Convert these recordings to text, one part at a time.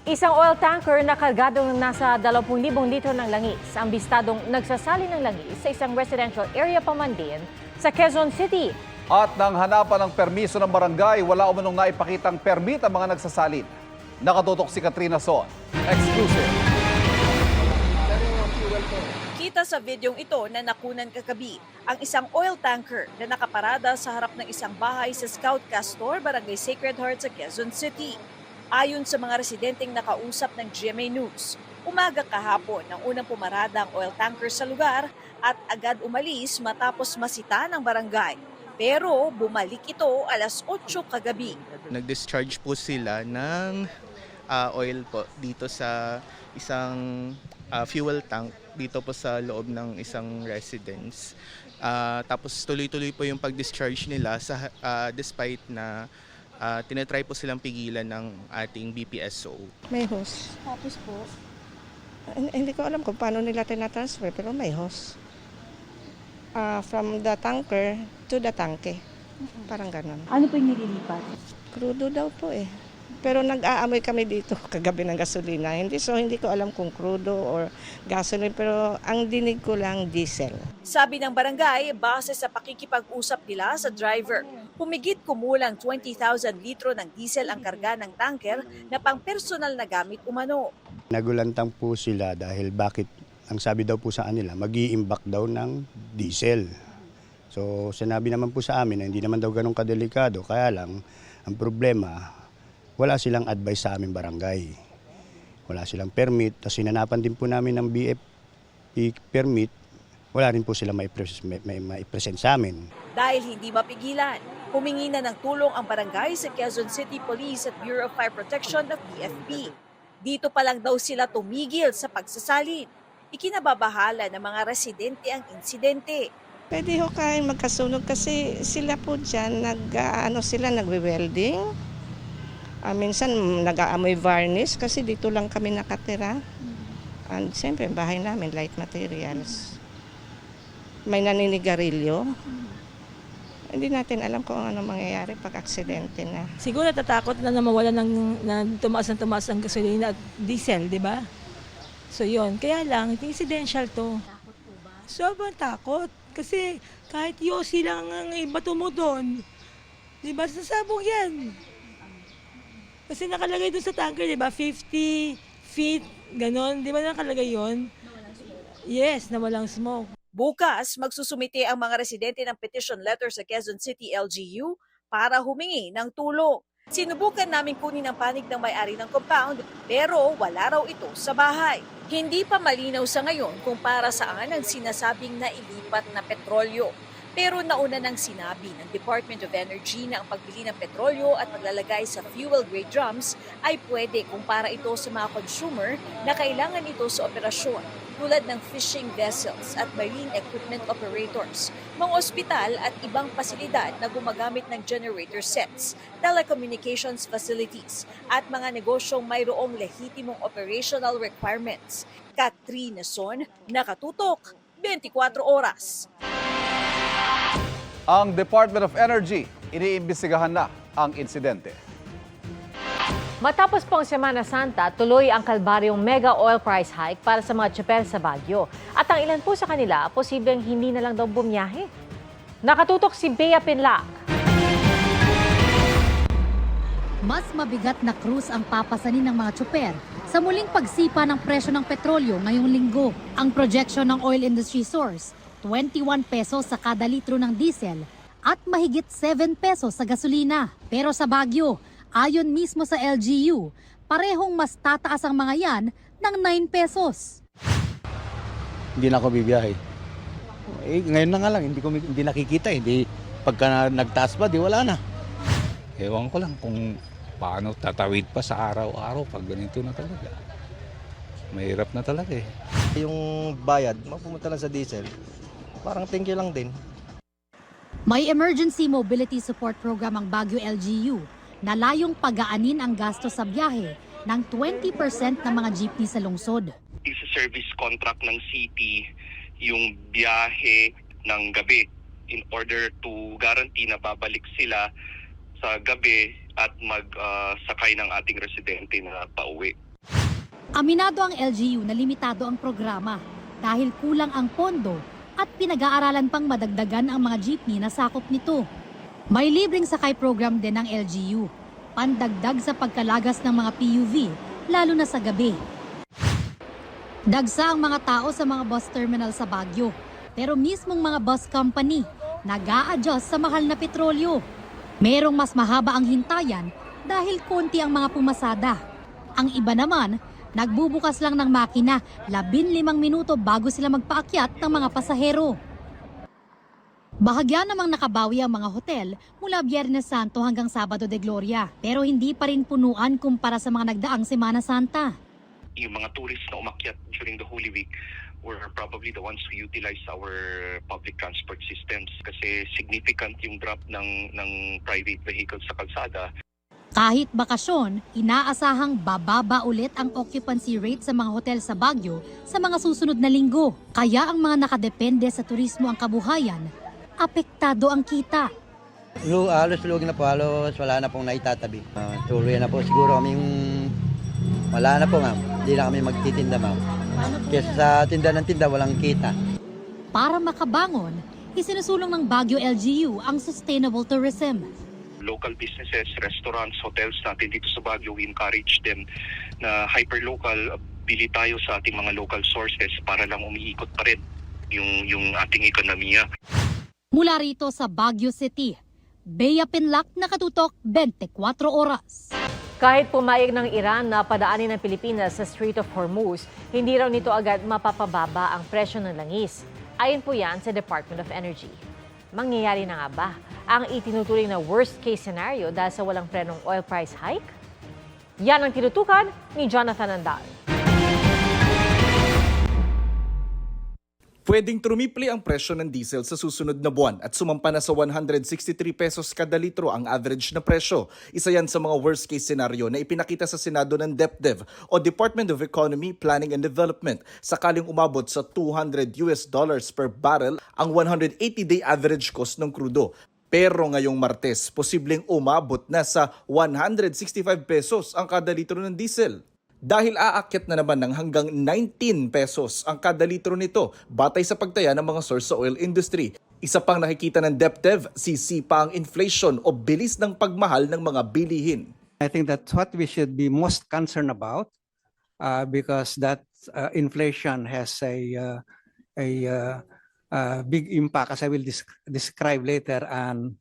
Isang oil tanker na kargadong nasa 20,000 litro ng langis ang bistadong nagsasali ng langis sa isang residential area pa man din sa Quezon City. At nang hanapan ng permiso ng barangay, wala umanong naipakitang permit ang mga nagsasalin. Nakatutok si Katrina Son. Exclusive. Kita sa videong ito na nakunan kagabi ang isang oil tanker na nakaparada sa harap ng isang bahay sa Scout Castor, Barangay Sacred Heart sa Quezon City. Ayon sa mga residenteng nakausap ng GMA News, umaga kahapon nang unang pumarada ang oil tanker sa lugar at agad umalis matapos masita ng barangay. Pero bumalik ito alas 8 kagabi. Nag-discharge po sila ng oil po dito sa isang fuel tank dito po sa loob ng isang residence. Tapos tuloy-tuloy po yung pag-discharge nila despite na tinatry po silang pigilan ng ating BPSO. May hose. Tapos po, Hindi ko alam kung paano nila tinatransfer, pero may hose. From the tanker to the tanke. Parang ganun. ano po yung nililipat? Crudo daw po eh. Pero nag-aamoy kami dito kagabi ng gasolina. Hindi ko alam kung crudo or gasoline, pero ang dinig ko lang diesel. Sabi ng barangay, base sa pakikipag-usap nila sa driver, humigit kumulang 20,000 litro ng diesel ang karga ng tanker na pang-personal na gamit umano. Nagulantang po sila dahil bakit ang sabi daw po sa kanila, mag-i-imbak daw ng diesel. So sinabi naman po sa amin na hindi naman daw ganun kadelikado, kaya lang ang problema, wala silang advice sa aming barangay. Wala silang permit, tapos sinanapan din po namin ng BFP permit, wala rin po silang mai-present sa amin. Dahil hindi mapigilan, humingi na ng tulong ang barangay sa Quezon City Police at Bureau of Fire Protection ng BFP. Dito pa lang daw sila tumigil sa pagsasalin. Ikinababahala ng mga residente ang insidente. Pwede ho kayo magkasunog kasi sila po dyan, nagwe-welding. Minsan nag-aamoy varnish kasi dito lang kami nakatira. And siyempre, bahay namin, light materials. May naninigarilyo. Hindi natin alam kung ano mangyayari pag aksidente na. Siguro natatakot na mawala ng tumaas ang gasolina at diesel, di ba? So yun, kaya lang, incidential to. Sobrang takot. Kasi kahit yosi lang ang iba tumudon, di ba, sasabog yan. Kasi nakalagay dun sa tanker, di ba, 50 feet, ganon, di ba nakalagay yun? Yes, na walang smoke. Bukas, magsusumite ang mga residente ng petition letter sa Quezon City LGU para humingi ng tulong. Sinubukan namin kunin ang panig ng may-ari ng compound pero wala raw ito sa bahay. Hindi pa malinaw sa ngayon kung para saan ang sinasabing nailipat na petrolyo. Pero nauna nang sinabi ng Department of Energy na ang pagbili ng petrolyo at paglalagay sa fuel-grade drums ay pwede kung para ito sa mga consumer na kailangan ito sa operasyon tulad ng fishing vessels at marine equipment operators, mga ospital at ibang pasilidad na gumagamit ng generator sets, telecommunications facilities at mga negosyong mayroong lehitimong operational requirements. Katrina Son, Nakatutok, 24 oras. Ang Department of Energy, iniimbestigahan na ang insidente. Matapos pong Semana Santa, tuloy ang kalbaryong mega oil price hike para sa mga tsuper sa Baguio. At ang ilan po sa kanila, posibleng hindi na lang daw bumiyahe. Nakatutok si Bea Pinlac. Mas mabigat na krus ang papasanin ng mga tsuper sa muling pagsipa ng presyo ng petrolyo ngayong linggo. Ang projection ng oil industry source, 21 pesos sa kada litro ng diesel at mahigit 7 pesos sa gasolina. Pero sa Baguio, ayon mismo sa LGU, parehong mas tataas ang mga yan ng 9 pesos. Hindi na ako bibiyahe. Ngayon na nga lang, hindi nakikita. Pagka nagtaas pa, di wala na. Ewan ko lang kung paano tatawid pa sa araw-araw pag ganito na talaga. Mahirap na talaga eh. Yung bayad, mapumunta lang sa diesel, parang thank you lang din. May emergency mobility support program ang Baguio LGU na layong pagaanin ang gasto sa biyahe ng 20% ng mga jeepney sa lungsod. Service contract ng city yung biyahe ng gabi in order to guarantee na babalik sila sa gabi at magsakay ng ating residente na pauwi. Aminado ang LGU na limitado ang programa dahil kulang ang pondo at pinag-aaralan pang madagdagan ang mga jeepney na sakop nito. May libreng sakay program din ng LGU, pandagdag sa pagkalagas ng mga PUV, lalo na sa gabi. Dagsa ang mga tao sa mga bus terminal sa Baguio, pero mismong mga bus company nag-a-adjust sa mahal na petrolyo. Merong mas mahaba ang hintayan dahil konti ang mga pumasada. Ang iba naman, nagbubukas lang ng makina 15 minuto bago sila magpaakyat ng mga pasahero. Bahagya namang nakabawi ang mga hotel mula Biyernes Santo hanggang Sabado de Gloria, pero hindi pa rin punuan kumpara sa mga nagdaang Semana Santa. Yung mga tourists na umakyat during the Holy Week were probably the ones who utilize our public transport systems kasi significant yung drop ng private vehicles sa kalsada. Kahit bakasyon, inaasahang bababa ulit ang occupancy rate sa mga hotel sa Baguio sa mga susunod na linggo. Kaya ang mga nakadepende sa turismo ang kabuhayan, apektado ang kita. Halos lugi na po, halos wala na pong naitatabi. Tuloy na po siguro kaming wala na po, ma'am. Hindi na kami magtitinda, ma'am. Kasi sa tinda ng tinda walang kita. Para makabangon, isinusulong ng Baguio LGU ang sustainable tourism. Local businesses, restaurants, hotels natin dito sa Baguio, we encourage them na hyper-local, bili tayo sa ating mga local sources para lang umiikot pa rin yung ating ekonomiya. Mula rito sa Baguio City, Bea Pinlac, nakatutok 24 oras. Kahit pumayag ng Iran na padaanin ng Pilipinas sa Strait of Hormuz, hindi raw nito agad mapapababa ang presyo ng langis. Ayon po yan sa Department of Energy. Mangyayari na nga ba ang itinuturing na worst-case scenario dahil sa walang prenong oil price hike? Yan ang tinutukan ni Jonathan Andal. Pwedeng trumipli ang presyo ng diesel sa susunod na buwan at sumampa na sa 163 pesos kada litro ang average na presyo. Isa yan sa mga worst-case scenario na ipinakita sa Senado ng DepDev o Department of Economy, Planning and Development sakaling umabot sa $200 per barrel ang 180-day average cost ng krudo. Pero ngayong Martes, posibleng umabot na sa 165 pesos ang kada litro ng diesel. Dahil aakyat na naman ng hanggang 19 pesos ang kada litro nito batay sa pagtaya ng mga source sa oil industry. Isa pang nakikita ng DepDev, sisipa ang inflation o bilis ng pagmahal ng mga bilihin. I think that's what we should be most concerned about because that inflation has a big impact, as I will describe later, on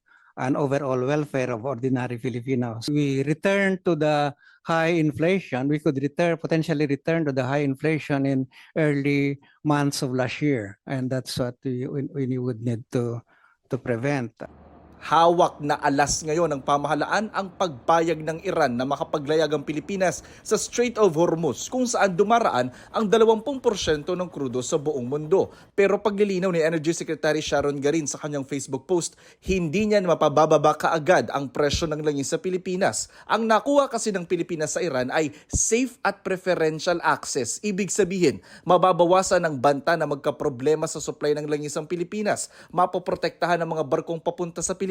overall welfare of ordinary Filipinos. We return to the high inflation. We could potentially return to the high inflation in early months of last year, and that's what we would need to prevent. Hawak na alas ngayon ng pamahalaan ang pagpayag ng Iran na makapaglayag ang Pilipinas sa Strait of Hormuz kung saan dumaraan ang 20% ng krudo sa buong mundo. Pero paglilinaw ni Energy Secretary Sharon Garin sa kanyang Facebook post, hindi niyan mapabababa kaagad ang presyo ng langis sa Pilipinas. Ang nakuha kasi ng Pilipinas sa Iran ay safe at preferential access. Ibig sabihin, mababawasan ang banta na magkaproblema sa supply ng langis ang Pilipinas, mapoprotektahan ang mga barkong papunta sa Pilipinas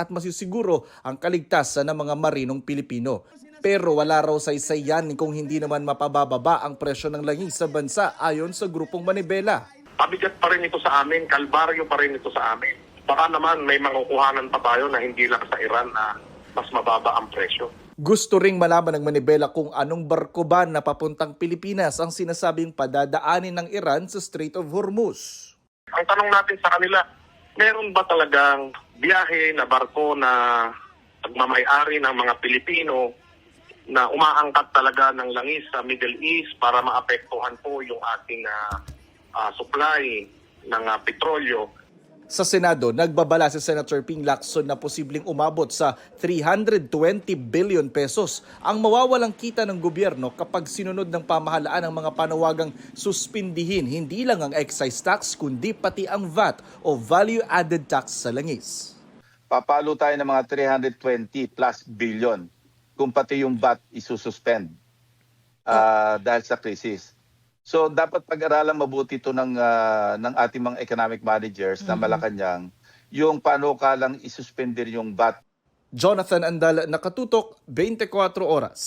at masisiguro ang kaligtasan ng mga marinong Pilipino. Pero wala raw saysay yan kung hindi naman mapabababa ang presyo ng langis sa bansa ayon sa grupong Manibela. Pabigat pa rin ito sa amin, kalbaryo pa rin ito sa amin. Baka naman may makukuhanan pa tayo na hindi lang sa Iran na mas mababa ang presyo. Gusto ring malaman ng Manibela kung anong barko ba na papuntang Pilipinas ang sinasabing padadaanin ng Iran sa Strait of Hormuz. Ang tanong natin sa kanila, meron ba talagang biyahe na barko na pagmamay-ari ng mga Pilipino na umaangkat talaga ng langis sa Middle East para maapektuhan po yung ating supply ng petrolyo? Sa Senado, nagbabala si Senator Ping Lacson na posibleng umabot sa 320 billion pesos ang mawawalang kita ng gobyerno kapag sinunod ng pamahalaan ang mga panawagang suspindihin hindi lang ang excise tax kundi pati ang VAT o value added tax sa langis. Papalo tayo ng mga 320 plus billion kung pati yung VAT isususpend dahil sa krisis. So dapat pag-aralan mabuti ito ng ating mga economic managers na Malacanang yung paano ka lang isuspender yung VAT. Jonathan Andal, nakatutok 24 oras.